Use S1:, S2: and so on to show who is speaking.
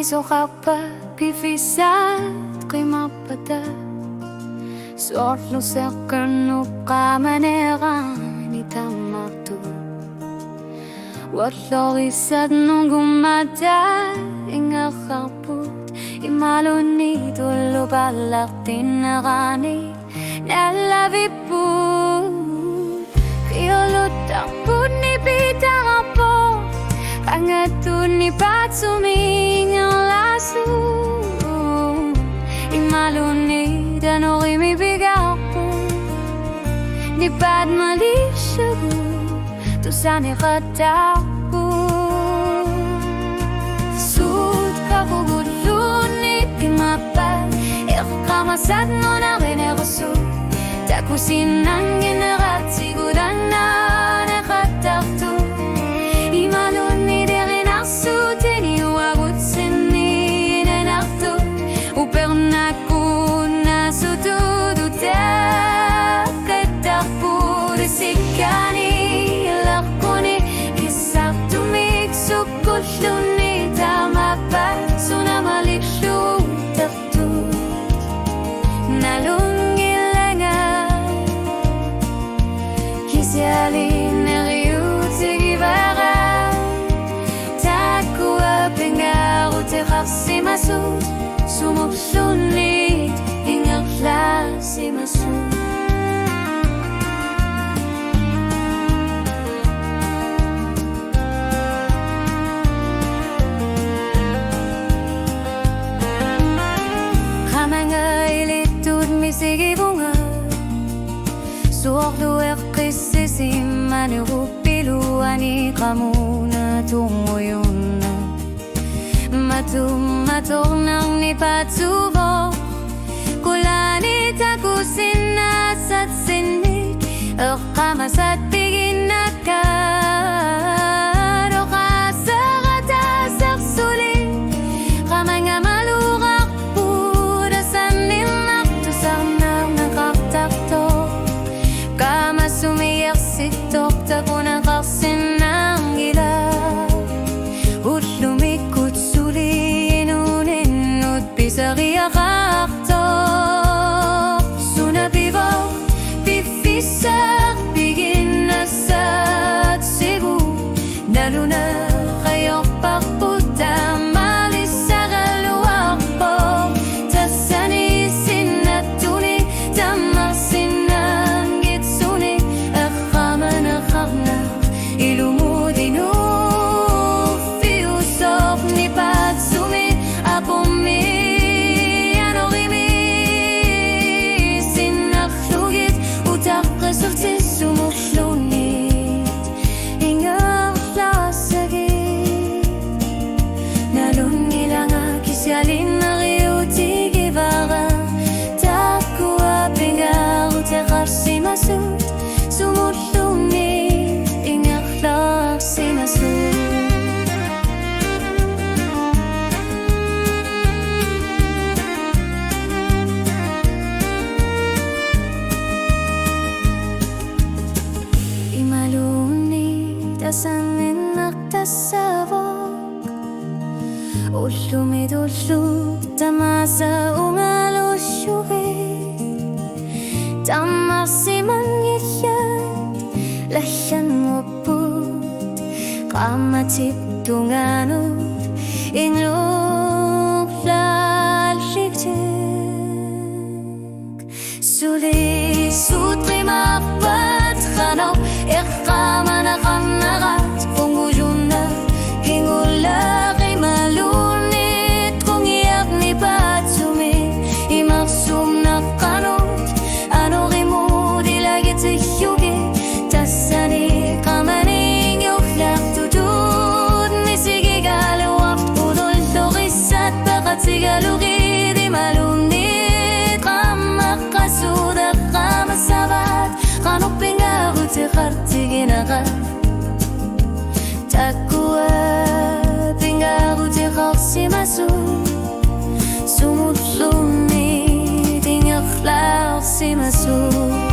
S1: piso kapag pifisat ko'y mapada. Sorlo sa karno kamaneran itamatu. Walo isad nung gumada ingakaput. Imalo ni tulo balak tinarani nalaviput. Kiolot takput ni pitarapo. Pangatun ni patsuming ang laso. Imalo ni danori mi bigapo. Ni bad malisyabu. Tusani katapo. Sud kapugulun ni timapal. Ikamasad mo na kineroso. Takusin ang generat siguran na nakatakto. Imalun ni derenakso tiniwagot sini inenakto. Upernaku na sutudu takatakpo desikani lakoni isaktumik sukutluni tamapa sunamalishu takto nalungilanga kisialin neriut sigibara takua pengaru terasi masuk sumuk sunlit ingaklah si masuk. Sige bunga Suokdo ekisisi manirupiluani kamuna tungoyun Matumatok nang nipatubo Kulani takusin asat sinik Kamasat bigin nakad Okasarat asak sulit Kamanga malurak pudasan nilak Tusang nakaktakto Kama sumiyak sitok Tako nakaksin ng ilaw Ut lumikot suli Inunin ut pisariyak aktok Sunabibaw Pifisak Bigin asat Cebu Naluna Kayok pakputa Malis sa kaluwak po Tasani sinatuni Tamasin ang gitsuni Akaman akaknak Ilumudinu Fiusok ni patsumi Apumi Anorimi Sinaklugit Utak kasuktis Sumuklunit Ingakla sagit Nalungilang Kisialin na riuti gibara Takua pingaru Tekarsi masut Sumuklunit Ingakla si masut Tasanin naktasabok Ulumidulu Tamasa ungalusyurit Tamasiman yiyat Lahyan mo put Kamatip tunganut Inluklaliktik Suli sutri mapat Khanaw Ikkaman akanarat Punguluna Hingula kay malunit Kung iyak ni patsumi Imaksum na kanot Ano rimu dilagit sa yugi Tasani kamaning yuklak tutut Ni sige galawak Pudol lorisat Bakat sigalugi Di malunit Kamakasudak Kamasabat Kanok pingaru Tikartiginakat Takua pingaru Tikarsi masuk Sumutlunit Ingaklar si masuk